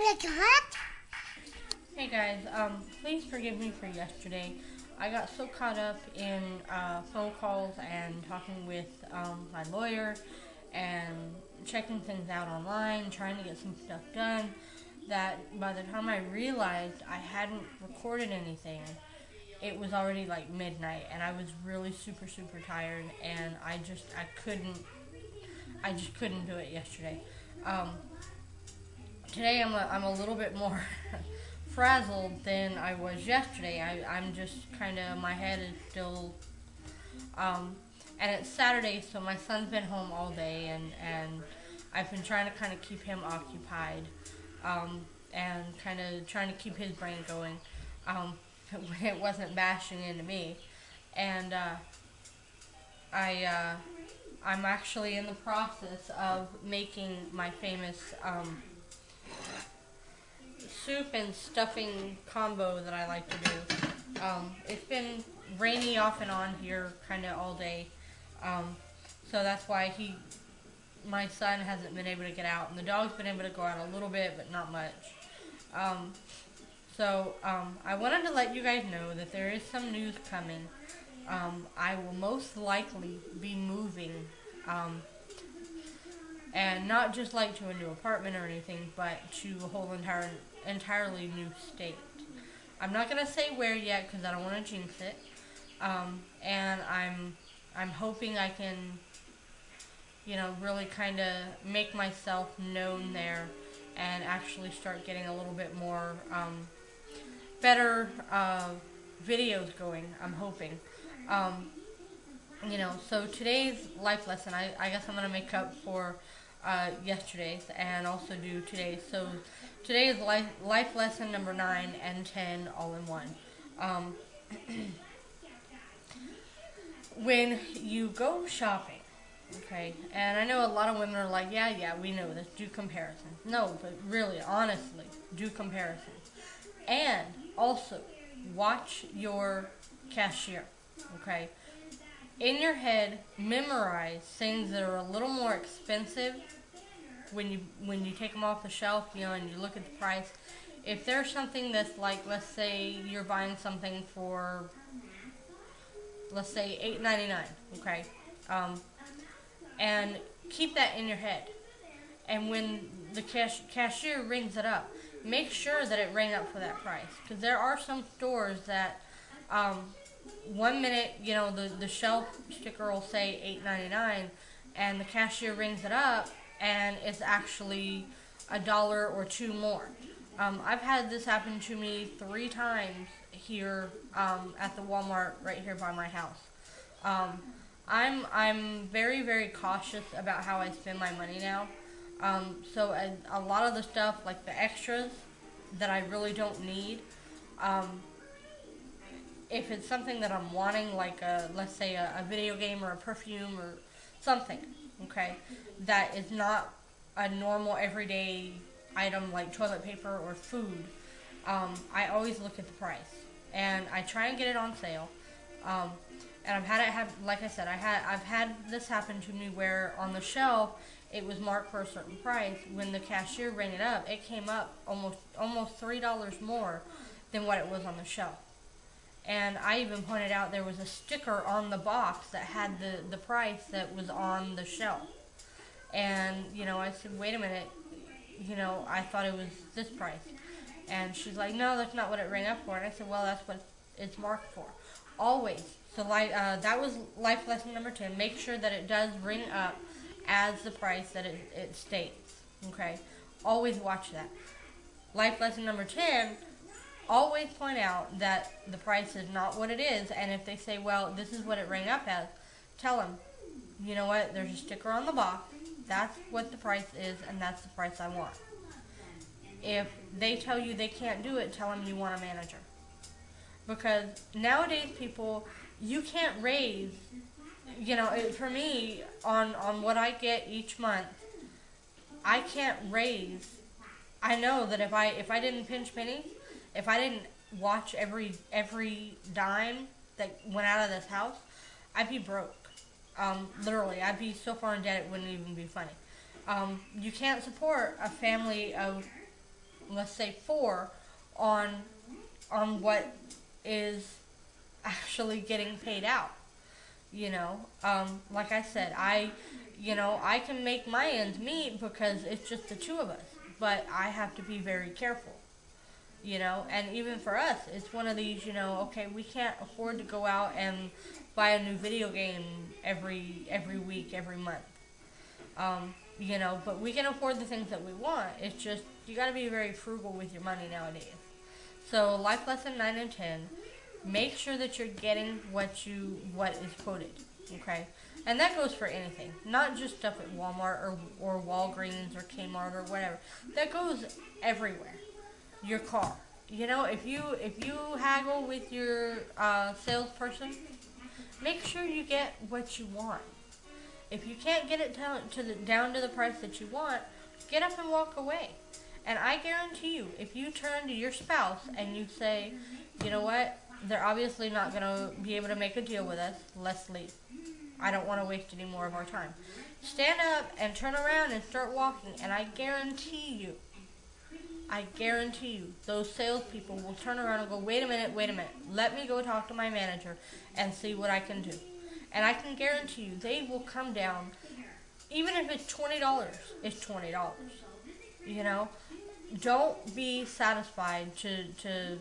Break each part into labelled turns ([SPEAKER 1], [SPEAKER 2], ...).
[SPEAKER 1] Milkawhat.
[SPEAKER 2] Hey guys, please forgive me for yesterday. I got so caught up in phone calls and talking with my lawyer and checking things out online, trying to get some stuff done, that by the time I realized I hadn't recorded anything, it was already like midnight, and I was really super tired, and I just couldn't do it yesterday. Um, Today I'm a little bit more frazzled than I was yesterday. I'm just kind of, my head is still, and it's Saturday, so my son's been home all day, and I've been trying to kind of keep him occupied, and kind of trying to keep his brain going, when it wasn't bashing into me. And I'm actually in the process of making my famous soup and stuffing combo that I like to do. It's been rainy off and on here kind of all day, so that's why my son hasn't been able to get out, and the dog's been able to go out a little bit, but not much. I wanted to let you guys know that there is some news coming. I will most likely be moving, and not just like to a new apartment or anything, but to a whole entirely new state. I'm not gonna say where yet because I don't want to jinx it. And I'm hoping I can, really kind of make myself known there and actually start getting a little bit more better videos going. I'm hoping. So today's life lesson, I guess I'm going to make up for yesterday's and also do today's. So today is life lesson number 9 and 10 all in one. When you go shopping, okay, and I know a lot of women are like, yeah, we know this, do comparisons. No, but really, honestly, do comparisons. And also, watch your cashier, okay? In your head, memorize things that are a little more expensive when you take them off the shelf, and you look at the price. If there's something that's like, let's say you're buying something for, let's say $8.99, okay, and keep that in your head. And when the cashier rings it up, make sure that it rang up for that price, because there are some stores that 1 minute, the shelf sticker will say $8.99, and the cashier rings it up, and it's actually $1 or $2 more. I've had this happen to me 3 times here at the Walmart right here by my house. I'm very cautious about how I spend my money now. So a lot of the stuff, like the extras that I really don't need, if it's something that I'm wanting, like let's say a video game or a perfume or something, okay, that is not a normal everyday item like toilet paper or food, I always look at the price, and I try and get it on sale. And I've had it like I said, I've had this happen to me where on the shelf it was marked for a certain price. When the cashier rang it up, it came up almost $3 more than what it was on the shelf. And I even pointed out there was a sticker on the box that had the price that was on the shelf. And, I said, wait a minute, I thought it was this price. And she's like, no, that's not what it rang up for. And I said, well, that's what it's marked for. Always. So that was life lesson number 10. Make sure that it does ring up as the price that it states. Okay? Always watch that. Life lesson number 10, always point out that the price is not what it is. And if they say, well, this is what it rang up as, tell them, you know what, there's a sticker on the box. That's what the price is, and that's the price I want. If they tell you they can't do it, tell them you want a manager. Because nowadays, people, you can't raise, for me, on what I get each month, I can't raise. I know that if I didn't pinch pennies, if I didn't watch every dime that went out of this house, I'd be broke. Literally, I'd be so far in debt it wouldn't even be funny. You can't support a family of let's say 4 on what is actually getting paid out. Like I said, I can make my ends meet because it's just the two of us, but I have to be very careful. And even for us, it's one of these, okay, we can't afford to go out and buy a new video game every week, every month. But we can afford the things that we want. It's just, you gotta be very frugal with your money nowadays. So, life lesson 9 and 10, make sure that you're getting what is quoted, okay? And that goes for anything, not just stuff at Walmart or Walgreens or Kmart or whatever. That goes everywhere. Your car. If you haggle with your salesperson, make sure you get what you want. If you can't get it down to the price that you want, get up and walk away. And I guarantee you, if you turn to your spouse and you say, you know what, they're obviously not going to be able to make a deal with us, let's leave. I don't want to waste any more of our time. Stand up and turn around and start walking, and I guarantee you, those salespeople will turn around and go, wait a minute, let me go talk to my manager and see what I can do. And I can guarantee you, they will come down, even if it's $20, it's $20. Don't be satisfied to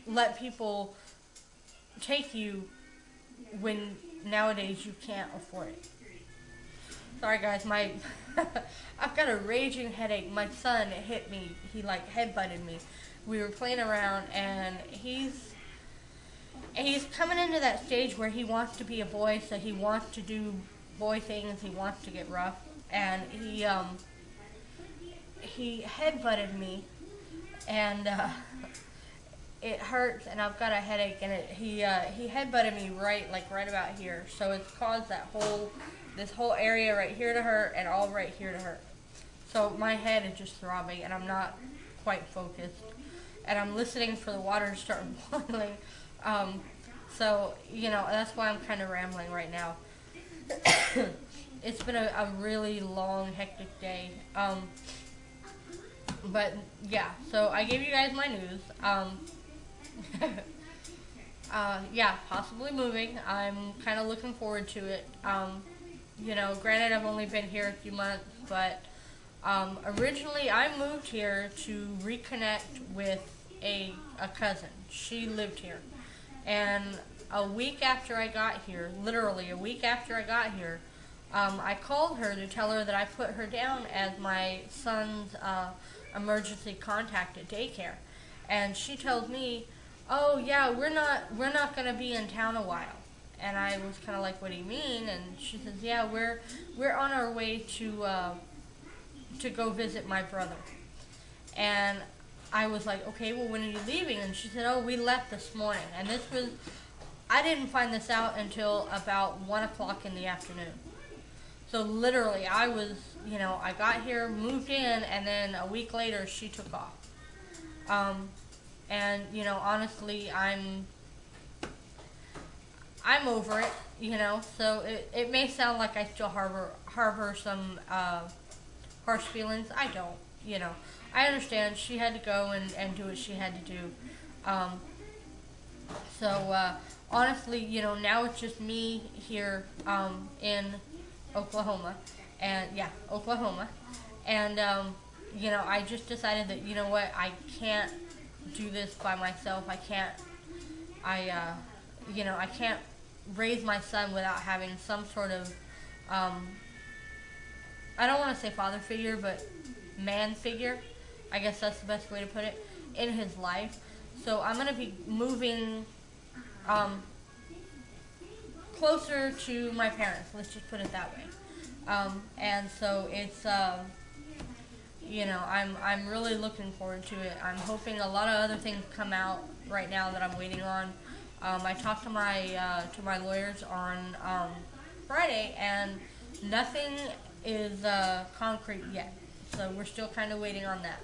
[SPEAKER 2] let people take you when nowadays you can't afford it. Sorry guys, I've got a raging headache. My son hit me. He headbutted me. We were playing around, and he's coming into that stage where he wants to be a boy, so he wants to do boy things. He wants to get rough, and he headbutted me, and it hurts, and I've got a headache, and he headbutted me right about here, so it's caused this whole area right here to hurt, and all right here to hurt. So my head is just throbbing, and I'm not quite focused, and I'm listening for the water to start boiling. So that's why I'm kind of rambling right now. It's been a really long, hectic day. But yeah, so I gave you guys my news. Yeah, possibly moving. I'm kind of looking forward to it. Granted, I've only been here a few months, but originally I moved here to reconnect with a cousin. She lived here, and a week after I got here, literally a week after I got here, I called her to tell her that I put her down as my son's emergency contact at daycare, and she told me, "Oh yeah, we're not gonna be in town a while." And I was kind of like, "What do you mean?" And she says, "Yeah, we're on our way to go visit my brother." And I was like, "Okay, well, when are you leaving?" And she said, "Oh, we left this morning." And I didn't find this out until about 1 o'clock in the afternoon. So literally, I was, I got here, moved in, and then a week later, she took off. And honestly, I'm over it, so it may sound like I still harbor some harsh feelings. I don't, I understand she had to go and do what she had to do. Honestly, now it's just me here in Oklahoma, and Oklahoma, and I just decided that I can't do this by myself. I can't raise my son without having some sort of I don't want to say father figure, but man figure, I guess that's the best way to put it, in his life. So I'm going to be moving closer to my parents, let's just put it that way. And so it's I'm really looking forward to it. I'm hoping a lot of other things come out right now that I'm waiting on. I talked to my lawyers on Friday, and nothing is concrete yet. So we're still kind of waiting on that.